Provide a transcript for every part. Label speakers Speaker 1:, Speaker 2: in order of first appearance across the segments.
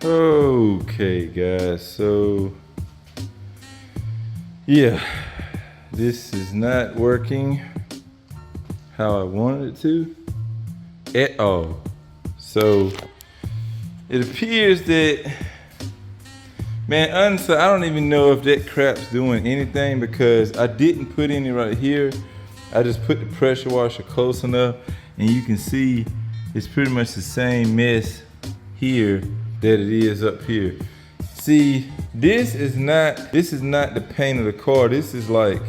Speaker 1: Okay guys, so yeah, this is not working how I wanted it to at all. So it appears that, man, honestly, I don't even know if that crap's doing anything because I didn't put any right here. I just put the pressure washer close enough and you can see it's pretty much the same mess here that it is up here. See, this is not the paint of the car. This is like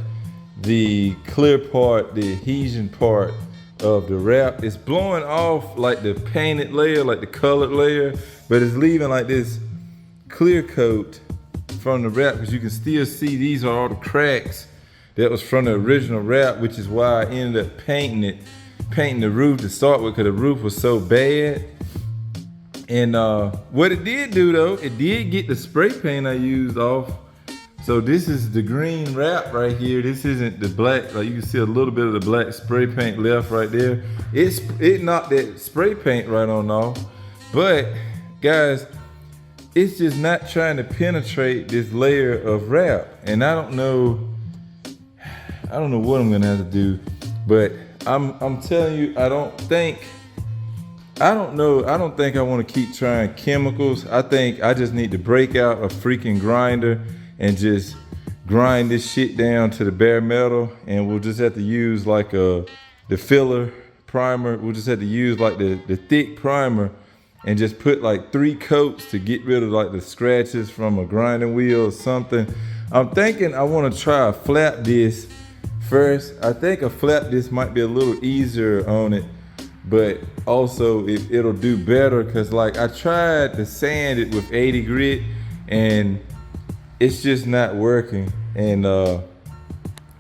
Speaker 1: the clear part, the adhesion part of the wrap. It's blowing off like the painted layer, like the colored layer, but it's leaving like this clear coat from the wrap, because you can still see these are all the cracks that was from the original wrap, which is why I ended up painting the roof to start with, because the roof was so bad. And what it did do though, it did get the spray paint I used off. So this is the green wrap right here. This isn't the black, like you can see a little bit of the black spray paint left right there. It knocked that spray paint right on off. But guys, it's just not trying to penetrate this layer of wrap. And I don't know what I'm gonna have to do, but I'm telling you, I don't think I want to keep trying chemicals. I think I just need to break out a freaking grinder and just grind this shit down to the bare metal, and we'll just have to use like the filler primer. We'll just have to use like the thick primer and just put like 3 coats to get rid of like the scratches from a grinding wheel or something. I'm thinking I want to try a flap disc first. I think a flap disc might be a little easier on it, but also it'll do better, because like I tried to sand it with 80 grit and it's just not working. And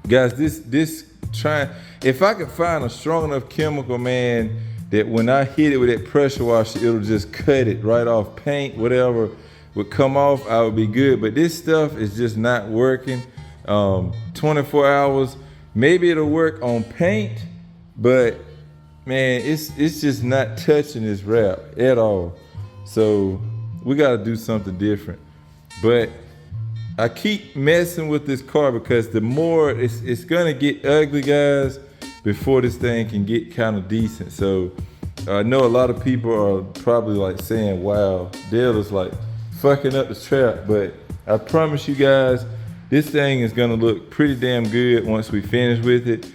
Speaker 1: guys, if I could find a strong enough chemical, man, that when I hit it with that pressure washer, it'll just cut it right off. Paint, whatever would come off, I would be good. But this stuff is just not working. 24 hours, maybe it'll work on paint, but man, it's just not touching this wrap at all. So we gotta do something different. But I keep messing with this car because the more it's gonna get ugly, guys, before this thing can get kind of decent. So I know a lot of people are probably like saying, wow, Dale is like fucking up the trap, but I promise you guys, this thing is gonna look pretty damn good once we finish with it.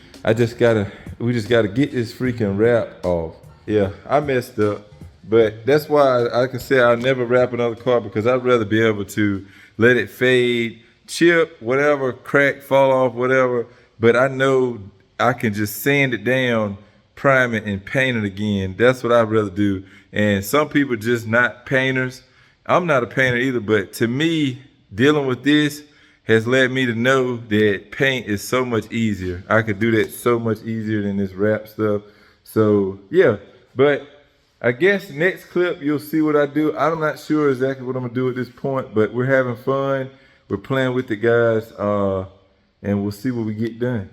Speaker 1: We just gotta get this freaking wrap off. Yeah, I messed up, but that's why I can say I'll never wrap another car, because I'd rather be able to let it fade, chip, whatever, crack, fall off, whatever. But I know I can just sand it down, prime it, and paint it again. That's what I'd rather do. And some people just not painters. I'm not a painter either, but to me, dealing with this has led me to know that paint is so much easier. I could do that so much easier than this wrap stuff. So yeah, but I guess next clip you'll see what I do. I'm not sure exactly what I'm gonna do at this point, but we're having fun. We're playing with the guys, and we'll see what we get done.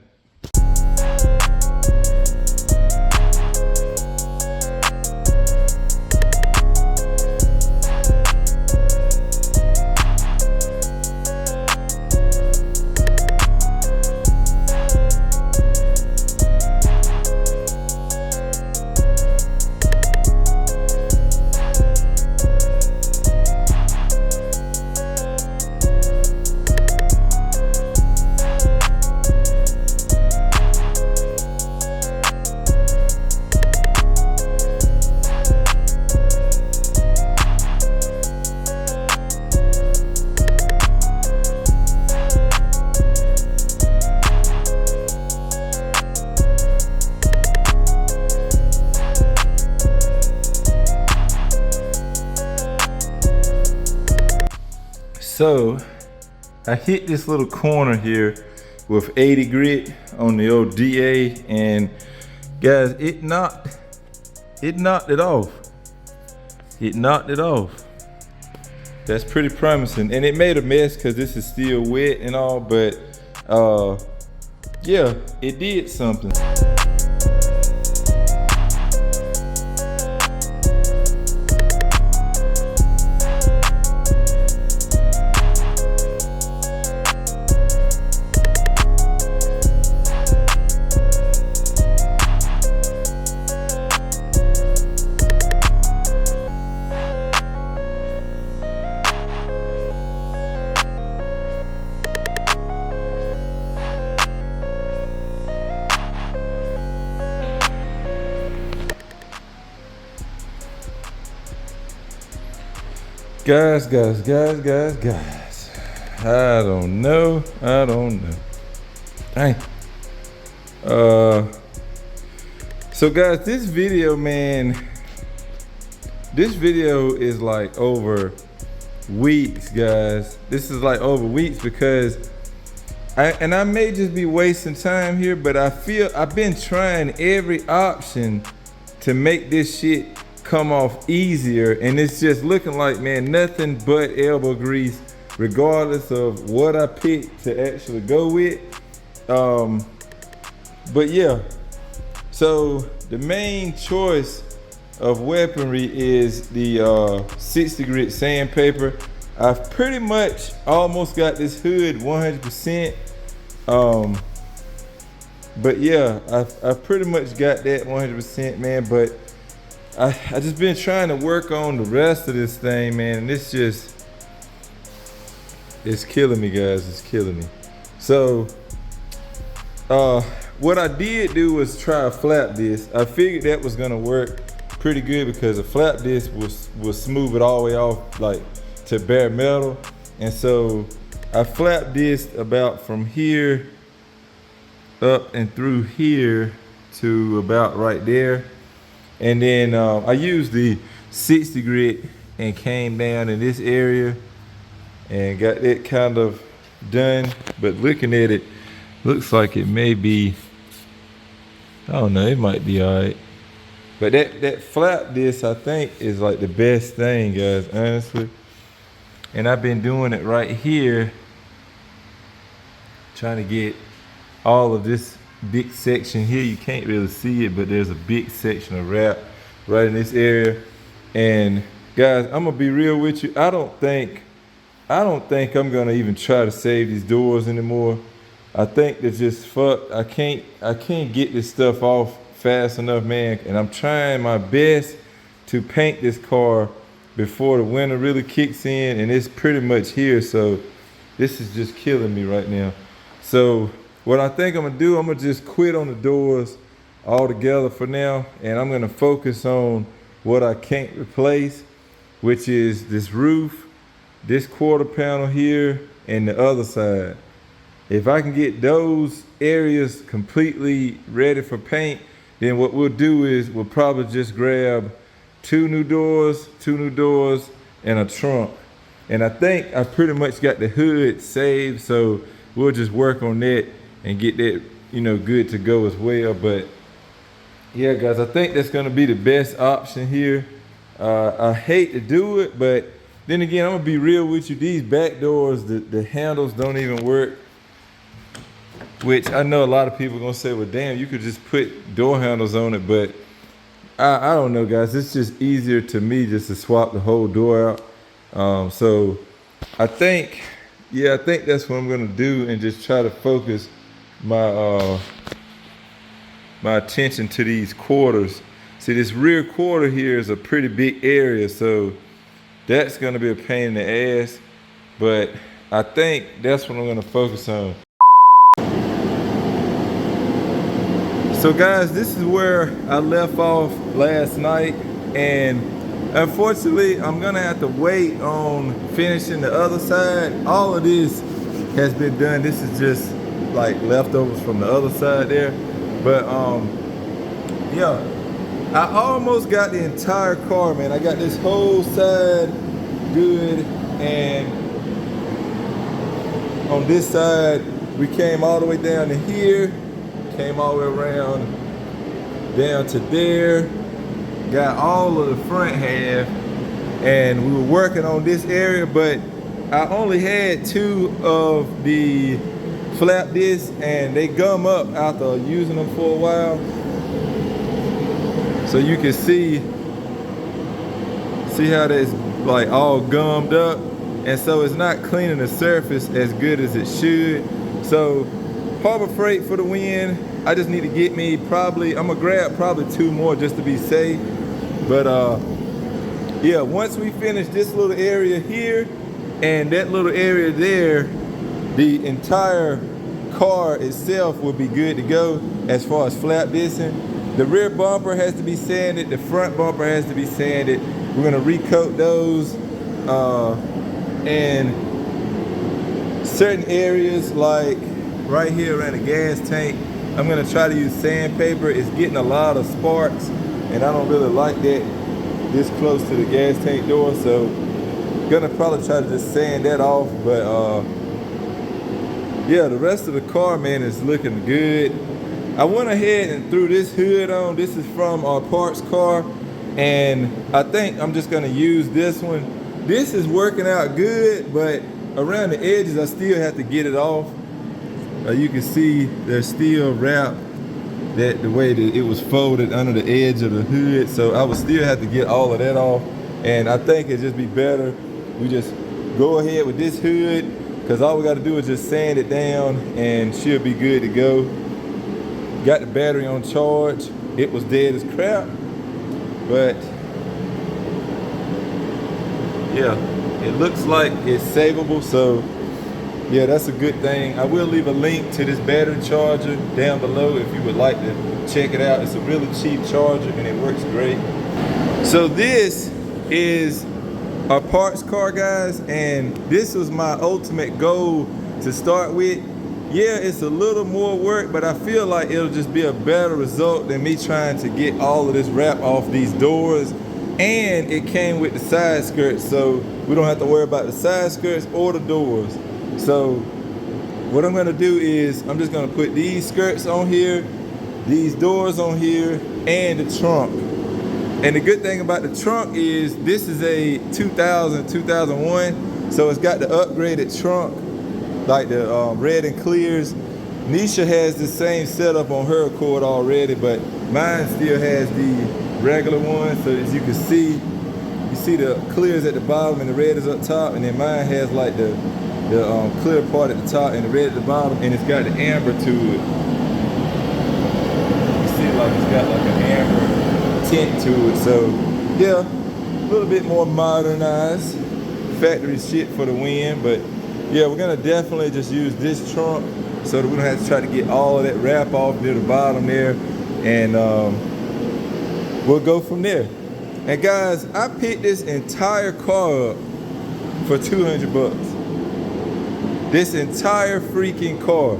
Speaker 1: So I hit this little corner here with 80 grit on the old DA, and guys, it knocked it off. It knocked it off. That's pretty promising. And it made a mess because this is still wet and all, but yeah, it did something. Guys. I don't know. Dang. So guys, this video, man, this video is like over weeks, guys. This is like over weeks because I may just be wasting time here, but I feel I've been trying every option to make this shit come off easier, and it's just looking like, man, nothing but elbow grease, regardless of what I pick to actually go with. But yeah, so the main choice of weaponry is the 60 grit sandpaper. I've pretty much almost got this hood 100%. But yeah, I've pretty much got that 100%, man. But I just been trying to work on the rest of this thing, man, and it's killing me, guys. It's killing me. So what I did do was try a flap disc. I figured that was gonna work pretty good because a flap disc will smooth it all the way off, like to bare metal. And so I flap disced about from here up and through here to about right there. And then I used the 60 grit and came down in this area and got it kind of done. But looking at it, looks like it may be, I don't know, it might be all right. But that flap disc, I think, is like the best thing, guys, honestly. And I've been doing it right here, trying to get all of this big section here. You can't really see it, but there's a big section of wrap right in this area. And guys, I'm gonna be real with you. I don't think I'm gonna even try to save these doors anymore. I think they're just fucked. I can't get this stuff off fast enough, man. And I'm trying my best to paint this car before the winter really kicks in, and it's pretty much here. So this is just killing me right now. So what I think I'm gonna do, I'm gonna just quit on the doors altogether for now, and I'm gonna focus on what I can't replace, which is this roof, this quarter panel here, and the other side. If I can get those areas completely ready for paint, then what we'll do is we'll probably just grab two new doors, and a trunk. And I think I pretty much got the hood saved, so we'll just work on that and get that, you know, good to go as well. But yeah, guys, I think that's gonna be the best option here. I hate to do it, but then again, I'm gonna be real with you. These back doors, the handles don't even work. Which I know a lot of people are gonna say, well, damn, you could just put door handles on it, but I don't know, guys. It's just easier to me just to swap the whole door out. So I think that's what I'm gonna do, and just try to focus my my attention to these quarters. See, this rear quarter here is a pretty big area, so that's gonna be a pain in the ass, but I think that's what I'm gonna focus on. So guys, this is where I left off last night, and unfortunately, I'm gonna have to wait on finishing the other side. All of this has been done. This is just like leftovers from the other side there. But yeah, I almost got the entire car, man. I got this whole side good, and on this side, we came all the way down to here. Came all the way around down to there, got all of the front half, and we were working on this area, but I only had two of the flap discs, and they gum up after using them for a while. So you can see how that's like all gummed up, and so it's not cleaning the surface as good as it should. So Harbor Freight for the win. I just need to get me I'm gonna grab probably two more just to be safe. But yeah, once we finish this little area here and that little area there, the entire car itself will be good to go as far as flap discing. The rear bumper has to be sanded, the front bumper has to be sanded. We're gonna recoat those and certain areas like right here around the gas tank, I'm gonna try to use sandpaper. It's getting a lot of sparks and I don't really like that this close to the gas tank door, so gonna probably try to just sand that off. But yeah, the rest of the car, man, is looking good. I went ahead and threw this hood on. This is from our parts car, and I think I'm just gonna use this one. This is working out good, but around the edges I still have to get it off. You can see there's still wrapped that the way that it was folded under the edge of the hood, so I would still have to get all of that off. And I think it'd just be better we just go ahead with this hood, because all we got to do is just sand it down and she'll be good to go. Got the battery on charge. It was dead as crap, but yeah, it looks like it's savable, so yeah, that's a good thing. I will leave a link to this battery charger down below if you would like to check it out. It's a really cheap charger and it works great. So this is our parts car, guys, and this was my ultimate goal to start with. Yeah, it's a little more work, but I feel like it'll just be a better result than me trying to get all of this wrap off these doors. And it came with the side skirts, so we don't have to worry about the side skirts or the doors. So what I'm gonna do is I'm just gonna put these skirts on here, these doors on here, and the trunk. And the good thing about the trunk is this is a 2001, so it's got the upgraded trunk, like the red and clears. Nisha has the same setup on her Accord already, but mine still has the regular one. So as you can see, you see the clears at the bottom and the red is up top, and then mine has like the clear part at the top and the red at the bottom, and it's got the amber to it. You see, like it's got like an amber tint to it. So yeah, a little bit more modernized, factory shit for the win. But yeah, we're gonna definitely just use this trunk so that we don't have to try to get all of that wrap off near the bottom there, and we'll go from there. And guys, I picked this entire car up for 200 bucks. This entire freaking car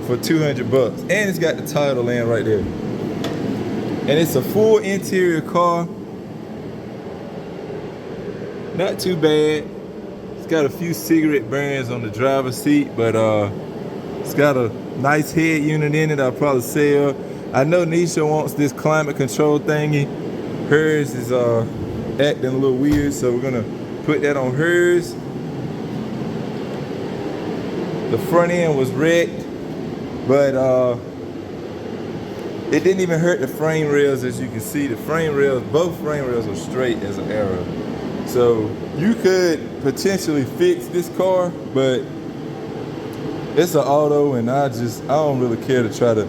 Speaker 1: for 200 bucks. And it's got the title laying right there. And it's a full interior car. Not too bad. It's got a few cigarette burns on the driver's seat, but it's got a nice head unit in it. I'll probably sell. I know Nisha wants this climate control thingy. Hers is acting a little weird, so we're gonna put that on hers. The front end was wrecked, but it didn't even hurt the frame rails. As you can see, the frame rails, both frame rails are straight as an arrow. So you could potentially fix this car, but it's an auto, and I don't really care to try to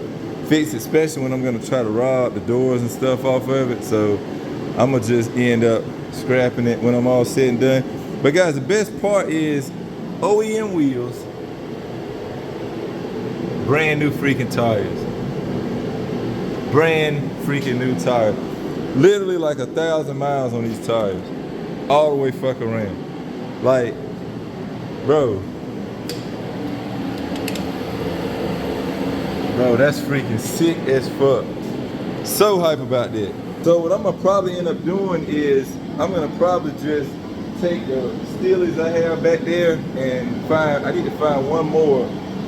Speaker 1: fix it, especially when I'm gonna try to rob the doors and stuff off of it. So I'm gonna just end up scrapping it when I'm all said and done. But guys, the best part is OEM wheels, brand new freaking tires. Brand freaking new tires. Literally like 1,000 miles on these tires. All the way fuck around. Like, bro, that's freaking sick as fuck. So hype about that. So what I'm gonna probably end up doing is I'm gonna probably just take the Steelies I have back there and I need to find one more,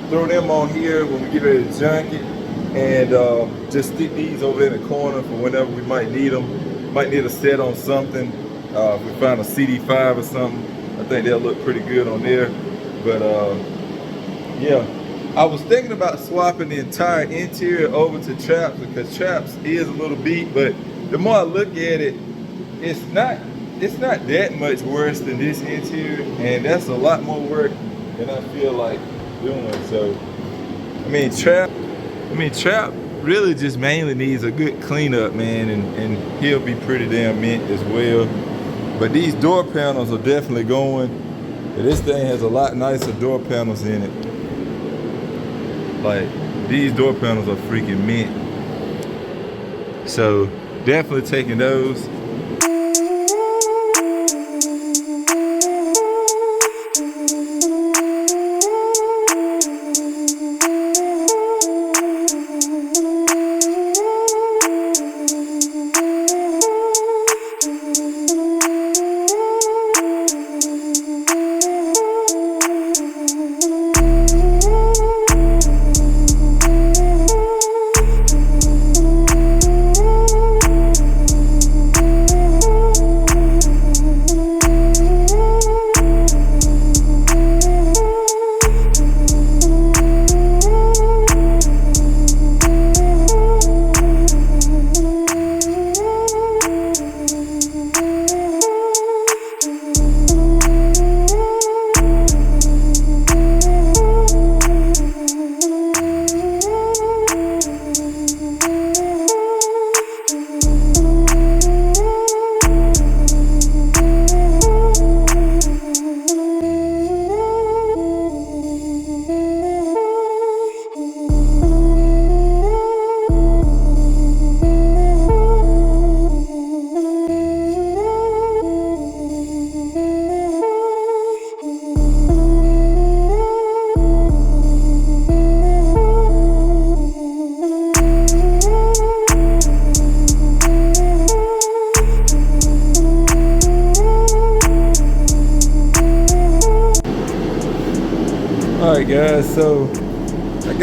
Speaker 1: throw them on here when we get ready to junk it, and just stick these over in the corner for whenever we might need them. Might need a set on something. If we find a CD5 or something, I think they'll look pretty good on there. But yeah, I was thinking about swapping the entire interior over to Traps, because Traps is a little beat, but the more I look at it, it's not that much worse than this interior, and that's a lot more work than I feel like doing. So I mean, Trap really just mainly needs a good cleanup, man, and he'll be pretty damn mint as well. But these door panels are definitely going. This thing has a lot nicer door panels in it. Like, these door panels are freaking mint. So definitely taking those.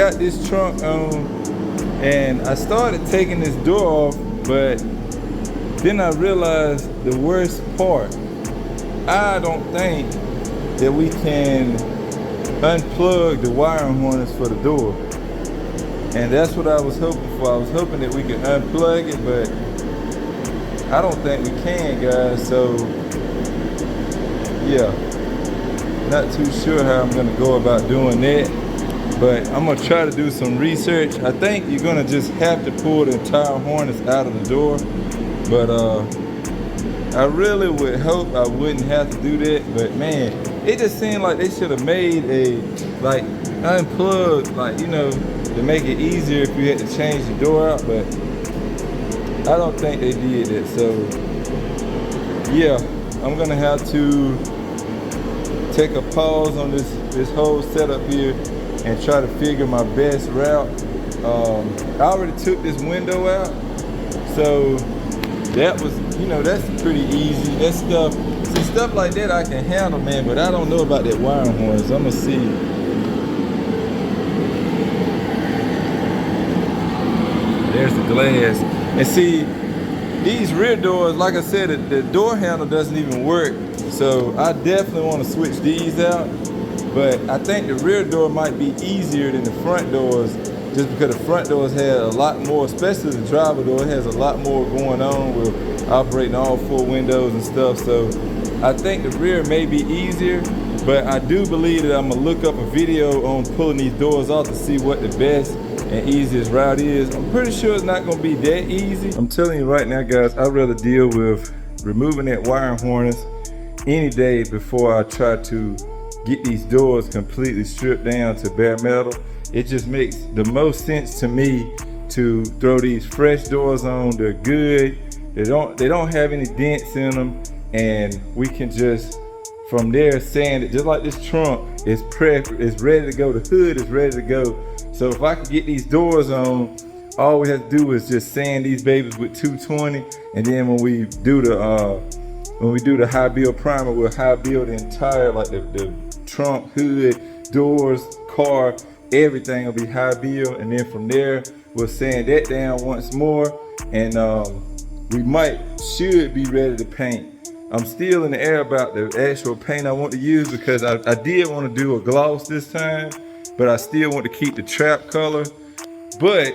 Speaker 1: got this trunk on, and I started taking this door off, but then I realized the worst part. I don't think that we can unplug the wiring harness for the door. And that's what I was hoping for. I was hoping that we could unplug it, but I don't think we can, guys. So yeah, not too sure how I'm gonna go about doing that, but I'm gonna try to do some research. I think you're gonna just have to pull the entire harness out of the door, but I really would hope I wouldn't have to do that. But man, it just seemed like they should have made a like unplugged, like, you know, to make it easier if you had to change the door out, but I don't think they did that. So yeah, I'm gonna have to take a pause on this whole setup here and try to figure my best route. I already took this window out, so that was, you know, that's pretty easy. That stuff, see, stuff like that I can handle, man, but I don't know about that wiring harness. I'm gonna see. There's the glass. And see, these rear doors, like I said, the door handle doesn't even work. So I definitely want to switch these out. But I think the rear door might be easier than the front doors, just because the front doors have a lot more, especially the driver door, it has a lot more going on with operating all 4 windows and stuff. So I think the rear may be easier, but I do believe that I'm gonna look up a video on pulling these doors off to see what the best and easiest route is. I'm pretty sure it's not gonna be that easy. I'm telling you right now, guys, I'd rather deal with removing that wiring harness any day before I try to get these doors completely stripped down to bare metal. It just makes the most sense to me to throw these fresh doors on. They're good. They don't have any dents in them, and we can just from there sand it. Just like this trunk is prepped, it's ready to go. The hood is ready to go. So if I could get these doors on, all we have to do is just sand these babies with 220, and then when we do the high build primer, we'll high build the entire, like the trunk, hood, doors, car, everything will be high build, and then from there we'll sand that down once more, and we should be ready to paint. I'm still in the air about the actual paint I want to use, because I did want to do a gloss this time, but I still want to keep the trap color. But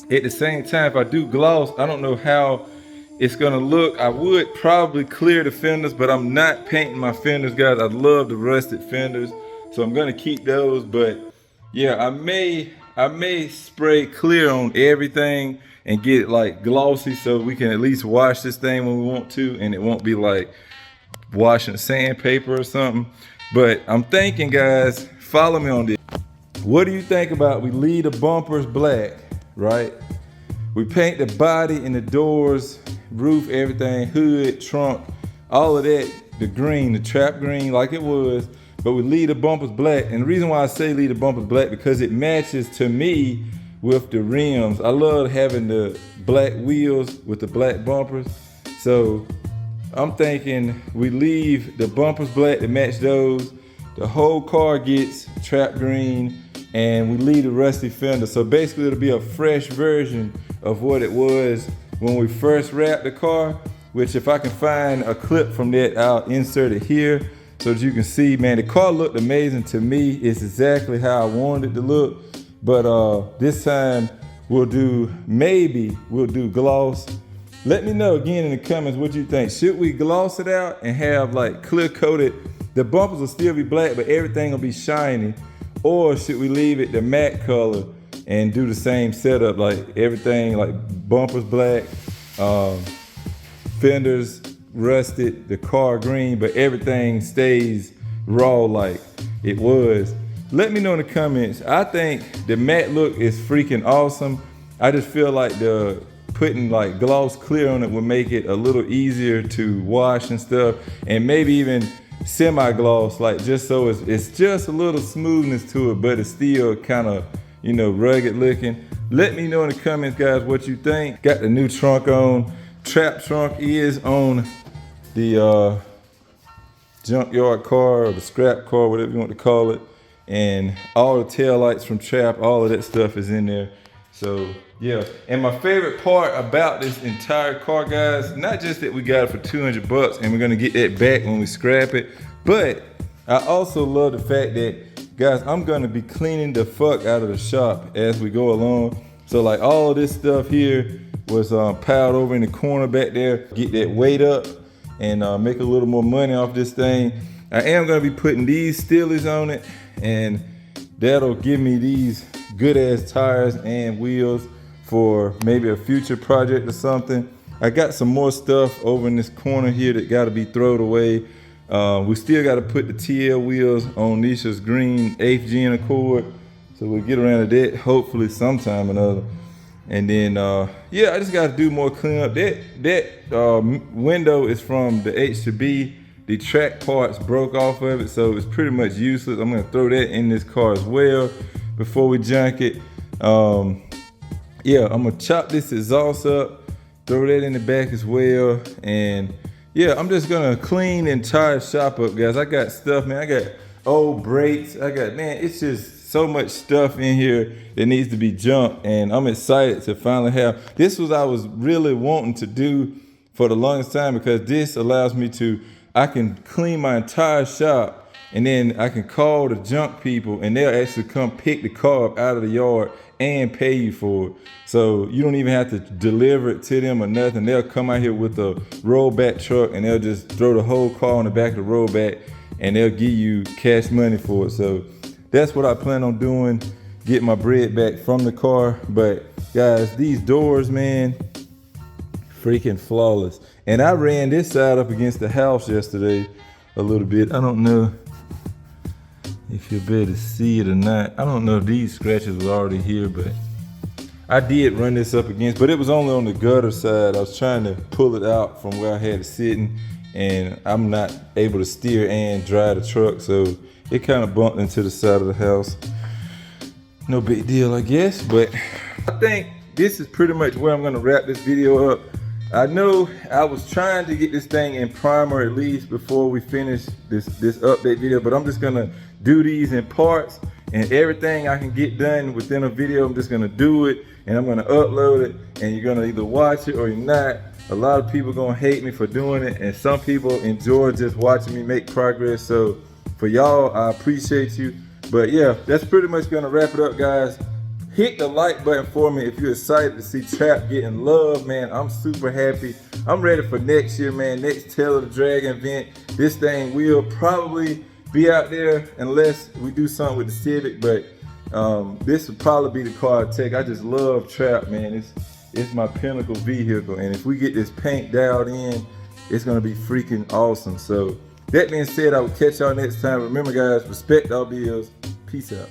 Speaker 1: at the same time, if I do gloss, I don't know how it's gonna look. I would probably clear the fenders, but I'm not painting my fenders, guys. I love the rusted fenders, so I'm gonna keep those. But yeah, I may spray clear on everything and get it like glossy, so we can at least wash this thing when we want to, and it won't be like washing sandpaper or something. But I'm thinking, guys, follow me on this. What do you think about we leave the bumpers black, right? We paint the body and the doors, roof, everything, hood, trunk, all of that, the green, the trap green like it was, but we leave the bumpers black. And the reason why I say leave the bumpers black, because it matches to me with the rims. I love having the black wheels with the black bumpers. So I'm thinking we leave the bumpers black to match those. The whole car gets trap green, and we leave the rusty fender. So basically it'll be a fresh version of what it was when we first wrapped the car, which if I can find a clip from that, I'll insert it here so that you can see, man, the car looked amazing to me. It's exactly how I wanted it to look. But this time we'll do gloss. Let me know again in the comments what you think. Should we gloss it out and have like clear coated? The bumpers will still be black, but everything will be shiny. Or should we leave it the matte color and do the same setup, like everything, like bumpers black, fenders rusted, the car green, but everything stays raw like it was? Let me know in the comments. I think the matte look is freaking awesome. I just feel like the putting like gloss clear on it would make it a little easier to wash and stuff, and maybe even semi-gloss, like just so it's just a little smoothness to it, but it's still kind of, you know, rugged looking. Let me know in the comments, guys, what you think. Got the new trunk on. Trap trunk is on the junkyard car or the scrap car, whatever you want to call it. and all the tail lights from Trap, all of that stuff is in there. So yeah, and my favorite part about this entire car, guys, not just that we got it for 200 bucks and we're gonna get that back when we scrap it, but I also love the fact that, guys, I'm gonna be cleaning the fuck out of the shop as we go along. So like all of this stuff here was piled over in the corner back there. Get that weight up and make a little more money off this thing. I am gonna be putting these steelies on it, and that'll give me these good ass tires and wheels for maybe a future project or something. I got some more stuff over in this corner here that gotta be thrown away. We still gotta put the TL wheels on Nisha's green 8th Gen Accord. So we'll get around to that hopefully sometime or another. And then, yeah, I just gotta do more cleanup. That window is from the H2B. The track parts broke off of it, so it's pretty much useless. I'm gonna throw that in this car as well before we junk it. Yeah, I'm gonna chop this exhaust up, throw that in the back as well. And yeah, I'm just gonna clean the entire shop up, guys. I got stuff, man. I got old brakes. Man, it's just so much stuff in here that needs to be jumped, and I'm excited to finally have. This was I was really wanting to do for the longest time, because this allows me to, I can clean my entire shop, and then I can call the junk people and they'll actually come pick the car up out of the yard and pay you for it. So you don't even have to deliver it to them or nothing. They'll come out here with a rollback truck and they'll just throw the whole car on the back of the rollback and they'll give you cash money for it. So that's what I plan on doing, get my bread back from the car. But guys, these doors, man, freaking flawless. And I ran this side up against the house yesterday a little bit. I don't know if you'll be able to see it or not. I don't know if these scratches were already here, but I did run this up against, but it was only on the gutter side. I was trying to pull it out from where I had it sitting, and I'm not able to steer and drive the truck, so it kind of bumped into the side of the house. No big deal, I guess, but I think this is pretty much where I'm gonna wrap this video up. I know I was trying to get this thing in primer at least before we finish this update video, but I'm just gonna do these in parts, and everything I can get done within a video, I'm just gonna do it, and I'm gonna upload it, and you're gonna either watch it or you're not. A lot of people gonna hate me for doing it, and some people enjoy just watching me make progress. So for y'all, I appreciate you. But yeah, that's pretty much gonna wrap it up, guys. Hit the like button for me if you're excited to see Trap getting love, man. I'm super happy. I'm ready for next year, man. Next Tail of the Dragon event. This thing will probably be out there unless we do something with the Civic, but this would probably be the car I take. I just love Trap, man. It's my pinnacle vehicle, and if we get this paint dialed in, it's gonna be freaking awesome. So that being said, I will catch y'all next time. Remember, guys, respect all bills. Peace out.